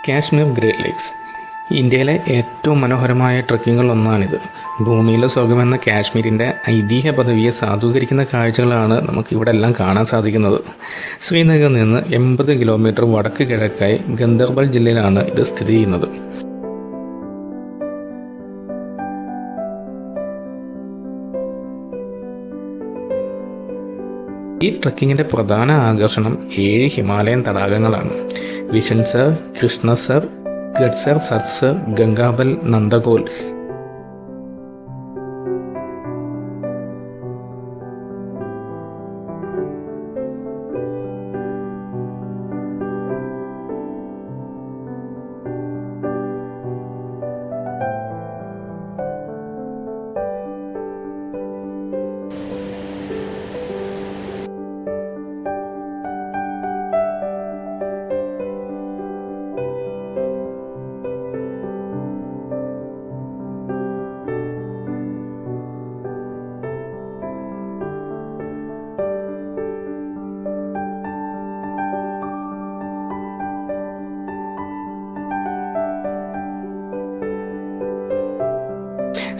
Kashmir great lakes ഇന്ത്യയിലെ ഏറ്റവും മനോഹരമായ ട്രക്കിങ്ങുകളൊന്നാണിത്. ഭൂമിയിലെ സ്വർഗമെന്ന കാശ്മീരിൻ്റെ ഐതിഹ്യ പദവിയെ സാധൂകരിക്കുന്ന കാഴ്ചകളാണ് നമുക്കിവിടെ എല്ലാം കാണാൻ സാധിക്കുന്നത്. ശ്രീനഗറിൽ നിന്ന് 80 കിലോമീറ്റർ വടക്ക് കിഴക്കായി ഗന്ദർബൽ ജില്ലയിലാണ് ഇത് സ്ഥിതി ചെയ്യുന്നത്. ഈ ട്രക്കിങ്ങിൻ്റെ പ്രധാന ആകർഷണം 7 ഹിമാലയൻ തടാകങ്ങളാണ്. വിശൻസർ, കൃഷ്ണസർ, ഗഡ്സർ, സത്സർ, ഗംഗാബൽ, നന്ദകോൽ.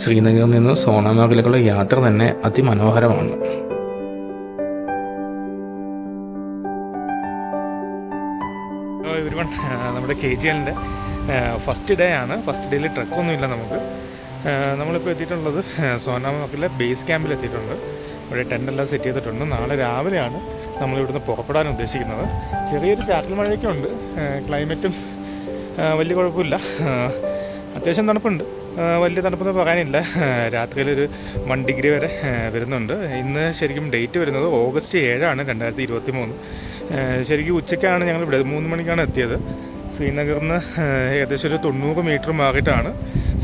ശ്രീനഗറിൽ നിന്ന് സോനാമാർഗിലേക്കുള്ള യാത്ര തന്നെ അതിമനോഹരമാണ്. നമ്മുടെ KGLൻ്റെ ഫസ്റ്റ് ഡേ ആണ്. ഫസ്റ്റ് ഡേയിൽ ട്രക്കൊന്നുമില്ല നമുക്ക്. നമ്മളിപ്പോൾ എത്തിയിട്ടുള്ളത് സോനാമാർഗിലെ ബേസ് ക്യാമ്പിൽ എത്തിയിട്ടുണ്ട്. ഇവിടെ ടെൻ്റെല്ലാം സെറ്റ് ചെയ്തിട്ടുണ്ട്. നാളെ രാവിലെയാണ് നമ്മളിവിടുന്ന് പുറപ്പെടാൻ ഉദ്ദേശിക്കുന്നത്. ചെറിയൊരു ചാറ്റൽ മഴയൊക്കെ ഉണ്ട്. ക്ലൈമറ്റും വലിയ കുഴപ്പമില്ല. അത്യാവശ്യം തണുപ്പുണ്ട്. വലിയ തണുപ്പെന്ന് പറയാനില്ല. രാത്രിയിലൊരു 1 ഡിഗ്രി വരെ വരുന്നുണ്ട്. ഇന്ന് ശരിക്കും ഡേറ്റ് വരുന്നത് ഓഗസ്റ്റ് 7 2023. ശരിക്കും ഉച്ചയ്ക്കാണ് ഞങ്ങൾ ഇവിടെ 3 മണിക്കാണ് എത്തിയത്. ശ്രീനഗറിൽ നിന്ന് ഏകദേശം ഒരു 90 മീറ്റർ മാറിയിട്ടാണ്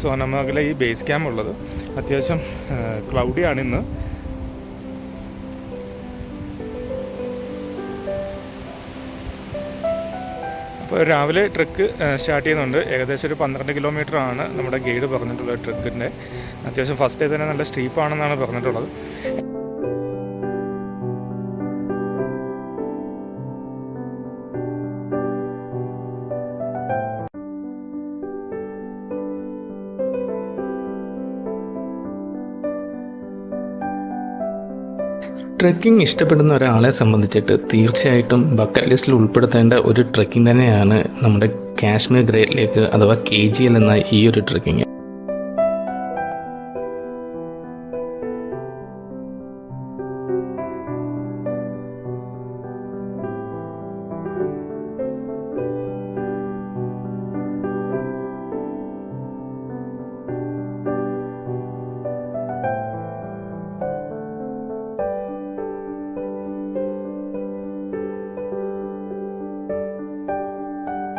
സോനാമാർഗിലെ ഈ ബേസ് ക്യാമ്പ് ഉള്ളത്. അത്യാവശ്യം ക്ലൗഡിയാണ് ഇന്ന്. അപ്പോൾ രാവിലെ ട്രക്ക് സ്റ്റാർട്ട് ചെയ്യുന്നുണ്ട്. ഏകദേശം ഒരു 12 കിലോമീറ്റർ ആണ് നമ്മുടെ ഗൈഡ് പറഞ്ഞിട്ടുള്ളത് ട്രക്കിൻ്റെ. അത്യാവശ്യം ഫസ്റ്റ് ഡേ തന്നെ നല്ല സ്റ്റീപ്പാണെന്നാണ് പറഞ്ഞിട്ടുള്ളത്. ട്രെക്കിംഗ് ഇഷ്ടപ്പെടുന്ന ഒരാളെ സംബന്ധിച്ചിട്ട് തീർച്ചയായിട്ടും ബക്കറ്റ് ലിസ്റ്റിൽ ഉൾപ്പെടുത്തേണ്ട ഒരു ട്രെക്കിംഗ് തന്നെയാണ് നമ്മുടെ കാശ്മീർ ഗ്രേറ്റ് ലേക്ക് അഥവാ KGL എന്ന ഈ ഒരു ട്രെക്കിംഗ്.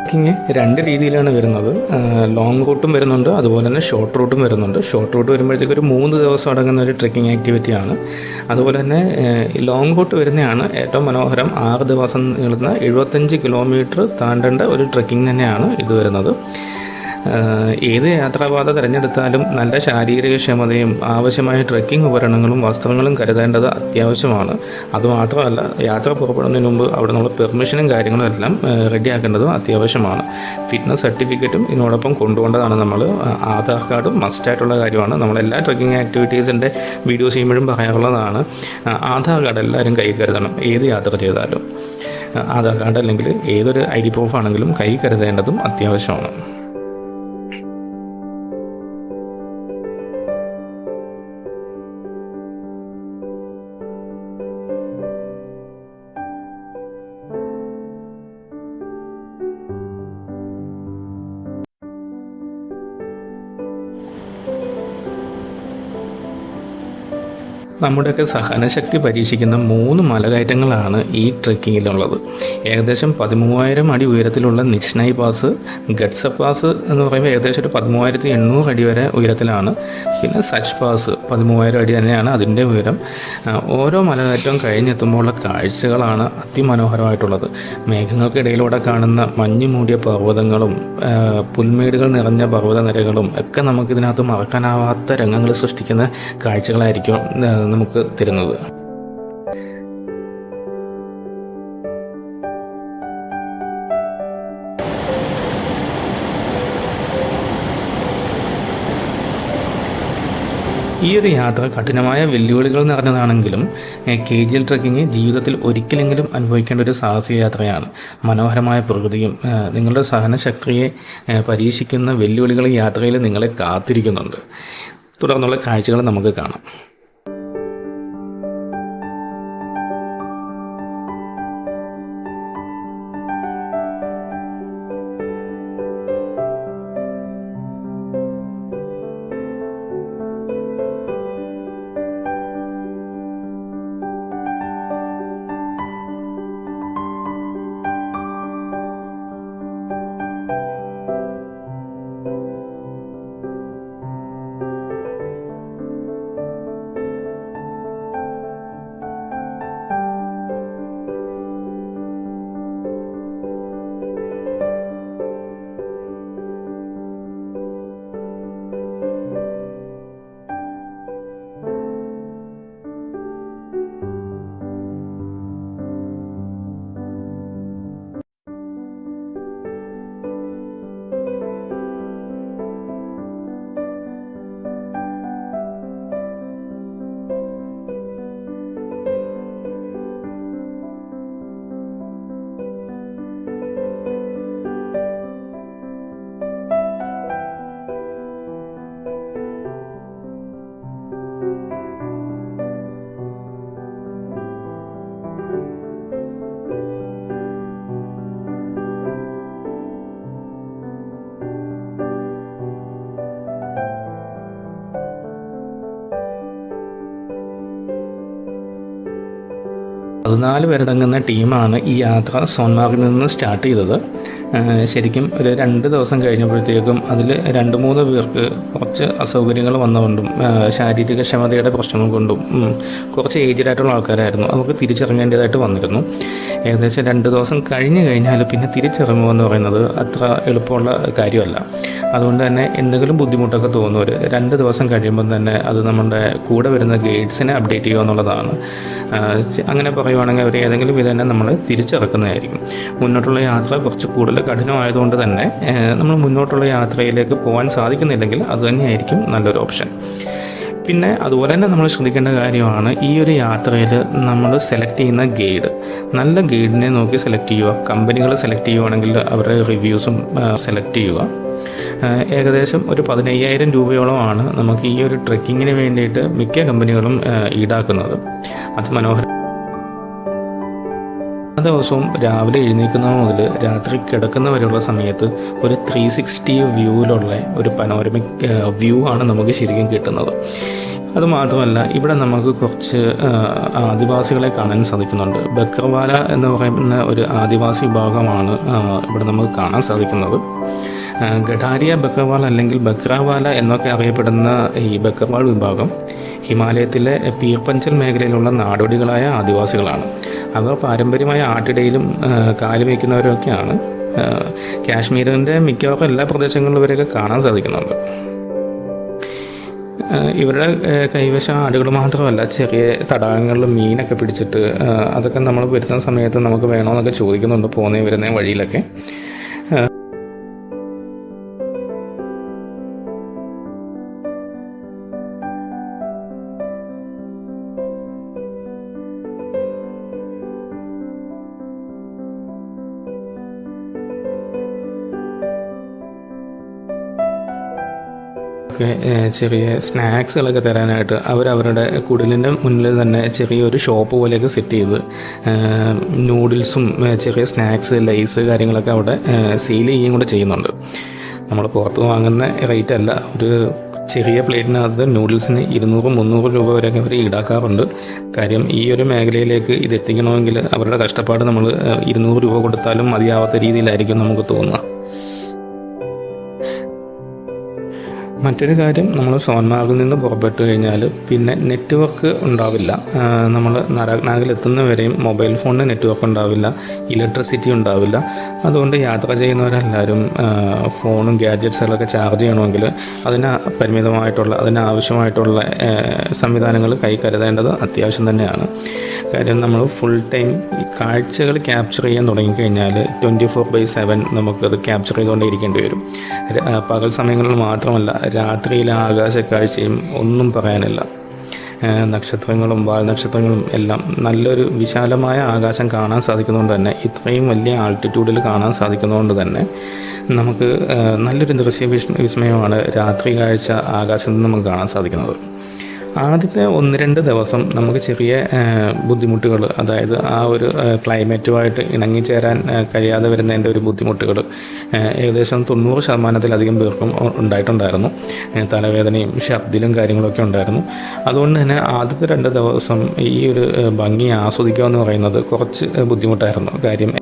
ട്രക്കിങ് 2 രീതിയിലാണ് വരുന്നത്. ലോങ് റൂട്ടും വരുന്നുണ്ട്, അതുപോലെ തന്നെ ഷോർട്ട് റൂട്ടും വരുന്നുണ്ട്. ഷോർട്ട് റൂട്ട് വരുമ്പോഴത്തേക്ക് ഒരു 3 ദിവസം അടങ്ങുന്ന ഒരു ട്രക്കിംഗ് ആക്ടിവിറ്റിയാണ്. അതുപോലെ തന്നെ ലോങ് റൂട്ട് വരുന്നതാണ് ഏറ്റവും മനോഹരം. 6 ദിവസം നീളുന്ന 75 കിലോമീറ്റർ താണ്ടേണ്ട ഒരു ട്രക്കിംഗ് തന്നെയാണ് ഇത് വരുന്നത്. ഏത് യാത്രാപാത തിരഞ്ഞെടുത്താലും നല്ല ശാരീരിക ക്ഷമതയും ആവശ്യമായ ട്രെക്കിംഗ് ഉപകരണങ്ങളും വസ്ത്രങ്ങളും കരുതേണ്ടത് അത്യാവശ്യമാണ്. അതുമാത്രമല്ല, യാത്ര പുറപ്പെടുന്നതിന് മുമ്പ് അവിടെ നിന്നുള്ള പെർമിഷനും കാര്യങ്ങളും എല്ലാം റെഡിയാക്കേണ്ടതും അത്യാവശ്യമാണ്. ഫിറ്റ്നസ് സർട്ടിഫിക്കറ്റും ഇതിനോടൊപ്പം കൊണ്ടുപോകേണ്ടതാണ്. നമ്മൾ ആധാർ കാർഡും മസ്റ്റായിട്ടുള്ള കാര്യമാണ്. നമ്മളെല്ലാ ട്രെക്കിംഗ് ആക്ടിവിറ്റീസിൻ്റെ വീഡിയോസ് ചെയ്യുമ്പോഴും പറയാറുള്ളതാണ്, ആധാർ കാർഡ് എല്ലാവരും കൈ കരുതണം. ഏത് യാത്ര ചെയ്താലും ആധാർ കാർഡ് അല്ലെങ്കിൽ ഏതൊരു ID പ്രൂഫ് ആണെങ്കിലും കൈ കരുതേണ്ടതും അത്യാവശ്യമാണ്. നമ്മുടെയൊക്കെ സഹനശക്തി പരീക്ഷിക്കുന്ന 3 മലകയറ്റങ്ങളാണ് ഈ ട്രെക്കിങ്ങിലുള്ളത്. ഏകദേശം 13,000 അടി ഉയരത്തിലുള്ള നിച്നായ് പാസ്, ഗഡ്സർ പാസ് എന്ന് പറയുമ്പോൾ ഏകദേശം ഒരു 13,800 അടി വരെ ഉയരത്തിലാണ്. പിന്നെ സച്ച് പാസ് 13,000 അടി തന്നെയാണ് അതിൻ്റെ ഉയരം. ഓരോ മലകയറ്റവും കഴിഞ്ഞെത്തുമ്പോഴുള്ള കാഴ്ചകളാണ് അതിമനോഹരമായിട്ടുള്ളത്. മേഘങ്ങൾക്കിടയിലൂടെ കാണുന്ന മഞ്ഞു മൂടിയ പർവ്വതങ്ങളും പുൽമേടുകൾ നിറഞ്ഞ പർവ്വതനിരകളും ഒക്കെ നമുക്കിതിനകത്ത് മറക്കാനാവാത്ത രംഗങ്ങൾ സൃഷ്ടിക്കുന്ന കാഴ്ചകളായിരിക്കും നമുക്ക് തരുന്നത്. ഈ ഒരു യാത്ര കഠിനമായ വെല്ലുവിളികൾ നിറഞ്ഞതാണെങ്കിലും KGL ട്രെക്കിംഗ് ജീവിതത്തിൽ ഒരിക്കലെങ്കിലും അനുഭവിക്കേണ്ട ഒരു സാഹസിക യാത്രയാണ്. മനോഹരമായ പ്രകൃതിയും നിങ്ങളുടെ സഹനശക്തിയെ പരീക്ഷിക്കുന്ന വെല്ലുവിളികൾ യാത്രയിൽ നിങ്ങളെ കാത്തിരിക്കുന്നുണ്ട്. തുടർന്നുള്ള കാഴ്ചകൾ നമുക്ക് കാണാം. പതിനാല് പേരടങ്ങുന്ന ടീമാണ് ഈ യാത്ര സോൻമാർഗിൽ നിന്ന് സ്റ്റാർട്ട് ചെയ്തത്. ശരിക്കും ഒരു 2 ദിവസം കഴിഞ്ഞപ്പോഴത്തേക്കും അതിൽ 2-3 പേർക്ക് കുറച്ച് അസൗകര്യങ്ങൾ വന്നുകൊണ്ടും ശാരീരിക ക്ഷമതയുടെ പ്രശ്നങ്ങൾ കൊണ്ടും കുറച്ച് ഏജ്ഡ് ആയിട്ടുള്ള ആൾക്കാരായിരുന്നു. അവർക്ക് തിരിച്ചിറങ്ങേണ്ടതായിട്ട് വന്നിരുന്നു. ഏകദേശം 2 ദിവസം കഴിഞ്ഞാൽ പിന്നെ തിരിച്ചിറങ്ങുക എന്ന് പറയുന്നത് അത്ര എളുപ്പമുള്ള കാര്യമല്ല. അതുകൊണ്ട് തന്നെ എന്തെങ്കിലും ബുദ്ധിമുട്ടൊക്കെ തോന്നുന്നവർ 2 ദിവസം കഴിയുമ്പം തന്നെ അത് നമ്മുടെ കൂടെ വരുന്ന ഗൈഡ്സിനെ അപ്ഡേറ്റ് ചെയ്യുക എന്നുള്ളതാണ്. അങ്ങനെ പറയുവാണെങ്കിൽ അവർ ഏതെങ്കിലും വിധേന നമ്മൾ തിരിച്ചിറക്കുന്നതായിരിക്കും. മുന്നോട്ടുള്ള യാത്ര കുറച്ച് കൂടുതൽ കഠിനമായതുകൊണ്ട് തന്നെ നമ്മൾ മുന്നോട്ടുള്ള യാത്രയിലേക്ക് പോകാൻ സാധിക്കുന്നില്ലെങ്കിൽ അത് തന്നെയായിരിക്കും നല്ലൊരു ഓപ്ഷൻ. പിന്നെ അതുപോലെ തന്നെ നമ്മൾ ശ്രദ്ധിക്കേണ്ട കാര്യമാണ് ഈ ഒരു യാത്രയിൽ നമ്മൾ സെലക്ട് ചെയ്യുന്ന ഗൈഡ്. നല്ല ഗൈഡിനെ നോക്കി സെലക്ട് ചെയ്യുക. കമ്പനികൾ സെലക്ട് ചെയ്യുവാണെങ്കിൽ അവരുടെ റിവ്യൂസും സെലക്ട് ചെയ്യുക. ഏകദേശം ഒരു 15,000 രൂപയോളമാണ് നമുക്ക് ഈ ഒരു ട്രെക്കിങ്ങിന് വേണ്ടിയിട്ട് മിക്ക കമ്പനികളും ഈടാക്കുന്നത്. അത് മനോഹരം. ആ ദിവസവും രാവിലെ എഴുന്നേക്കുന്നത് മുതൽ രാത്രി കിടക്കുന്നവരെയുള്ള സമയത്ത് ഒരു 360 വ്യൂവിലുള്ള ഒരു പനോരമിക് വ്യൂ ആണ് നമുക്ക് ശരിക്കും കിട്ടുന്നത്. അതുമാത്രമല്ല ഇവിടെ നമുക്ക് കുറച്ച് ആദിവാസികളെ കാണാൻ സാധിക്കുന്നുണ്ട്. ബക്കർവാല എന്ന് പറയുന്ന ഒരു ആദിവാസി വിഭാഗമാണ് ഇവിടെ നമുക്ക് കാണാൻ സാധിക്കുന്നത്. ഗഡാരിയ ബക്കർവാൾ അല്ലെങ്കിൽ ബക്രാവാല എന്നൊക്കെ അറിയപ്പെടുന്ന ഈ ബക്കർവാൾ വിഭാഗം ഹിമാലയത്തിലെ പീർപ്പഞ്ചൽ മേഖലയിലുള്ള നാടോടികളായ ആദിവാസികളാണ്. അവർ പാരമ്പര്യമായ ആട്ടിടയിലും കാലുവയ്ക്കുന്നവരൊക്കെയാണ്. കാശ്മീരിൻ്റെ മിക്കവാറും എല്ലാ പ്രദേശങ്ങളിലും ഇവരെയൊക്കെ കാണാൻ സാധിക്കുന്നുണ്ട്. ഇവരുടെ കൈവശം ആടുകൾ മാത്രമല്ല, ചെറിയ തടാകങ്ങളിൽ മീനൊക്കെ പിടിച്ചിട്ട് അതൊക്കെ നമ്മൾ വരുന്ന സമയത്ത് നമുക്ക് വേണമെന്നൊക്കെ ചോദിക്കുന്നുണ്ട് പോകുന്ന വരുന്ന വഴിയിലൊക്കെ. ചെറിയ സ്നാക്സുകളൊക്കെ തരാനായിട്ട് അവരവരുടെ കുടിലിൻ്റെ മുന്നിൽ തന്നെ ചെറിയൊരു ഷോപ്പ് പോലെയൊക്കെ സെറ്റ് ചെയ്ത് നൂഡിൽസും ചെറിയ സ്നാക്സ് ലൈസ് കാര്യങ്ങളൊക്കെ അവിടെ സെയിൽ ചെയ്യുകയും കൂടെ ചെയ്യുന്നുണ്ട്. നമ്മൾ പുറത്ത് വാങ്ങുന്ന റേറ്റ് അല്ല. ഒരു ചെറിയ പ്ലേറ്റിനകത്ത് നൂഡിൽസിന് 200-300 രൂപ വരെയൊക്കെ അവർ ഈടാക്കാറുണ്ട്. കാര്യം ഈ ഒരു മേഖലയിലേക്ക് ഇത് എത്തിക്കണമെങ്കിൽ അവരുടെ കഷ്ടപ്പാട് നമ്മൾ 200 രൂപ കൊടുത്താലും മതിയാവാത്ത രീതിയിലായിരിക്കും നമുക്ക് തോന്നുക. മറ്റൊരു കാര്യം, നമ്മൾ സോൻമാർഗിൽ നിന്ന് പുറപ്പെട്ടു കഴിഞ്ഞാൽ പിന്നെ നെറ്റ്വർക്ക് ഉണ്ടാവില്ല. നമ്മൾ നരാഗ്നാഗിൽ എത്തുന്നവരെയും മൊബൈൽ ഫോണിന് നെറ്റ്വർക്ക് ഉണ്ടാവില്ല, ഇലക്ട്രിസിറ്റി ഉണ്ടാവില്ല. അതുകൊണ്ട് യാത്ര ചെയ്യുന്നവരെല്ലാവരും ഫോണും ഗാഡ്ജറ്റ്സുകളൊക്കെ ചാർജ് ചെയ്യണമെങ്കിൽ അതിനാവശ്യമായിട്ടുള്ള സംവിധാനങ്ങൾ കൈ കരുതേണ്ടത് അത്യാവശ്യം തന്നെയാണ്. കാര്യം നമ്മൾ ഫുൾ ടൈം ഈ കാഴ്ചകൾ ക്യാപ്ചർ ചെയ്യാൻ തുടങ്ങിക്കഴിഞ്ഞാൽ 24/7 നമുക്കത് ക്യാപ്ചർ ചെയ്തുകൊണ്ടേ ഇരിക്കേണ്ടി വരും. പകൽ സമയങ്ങളിൽ മാത്രമല്ല, രാത്രിയിലെ ആകാശക്കാഴ്ചയും ഒന്നും പറയാനില്ല. നക്ഷത്രങ്ങളും വാൽനക്ഷത്രങ്ങളും എല്ലാം നല്ലൊരു വിശാലമായ ആകാശം കാണാൻ സാധിക്കുന്നതുകൊണ്ട് തന്നെ, ഇത്രയും വലിയ ആൾട്ടിറ്റ്യൂഡിൽ കാണാൻ സാധിക്കുന്നതുകൊണ്ട് തന്നെ നമുക്ക് നല്ലൊരു വിസ്മയമാണ് രാത്രി കാഴ്ച ആകാശത്ത് നിന്ന് നമുക്ക് കാണാൻ സാധിക്കുന്നത്. ആദ്യത്തെ 1-2 ദിവസം നമുക്ക് ചെറിയ ബുദ്ധിമുട്ടുകൾ, അതായത് ആ ഒരു ക്ലൈമറ്റുമായിട്ട് ഇണങ്ങിച്ചേരാൻ കഴിയാതെ വരുന്നതിൻ്റെ ഒരു ബുദ്ധിമുട്ടുകൾ ഏകദേശം 90% പേർക്കും ഉണ്ടായിട്ടുണ്ടായിരുന്നു. തലവേദനയും ഛർദിലും കാര്യങ്ങളൊക്കെ ഉണ്ടായിരുന്നു. അതുകൊണ്ട് തന്നെ ആദ്യത്തെ 2 ദിവസം ഈ ഒരു ഭംഗി ആസ്വദിക്കുക എന്ന് പറയുന്നത് കുറച്ച് ബുദ്ധിമുട്ടായിരുന്നു. കാര്യം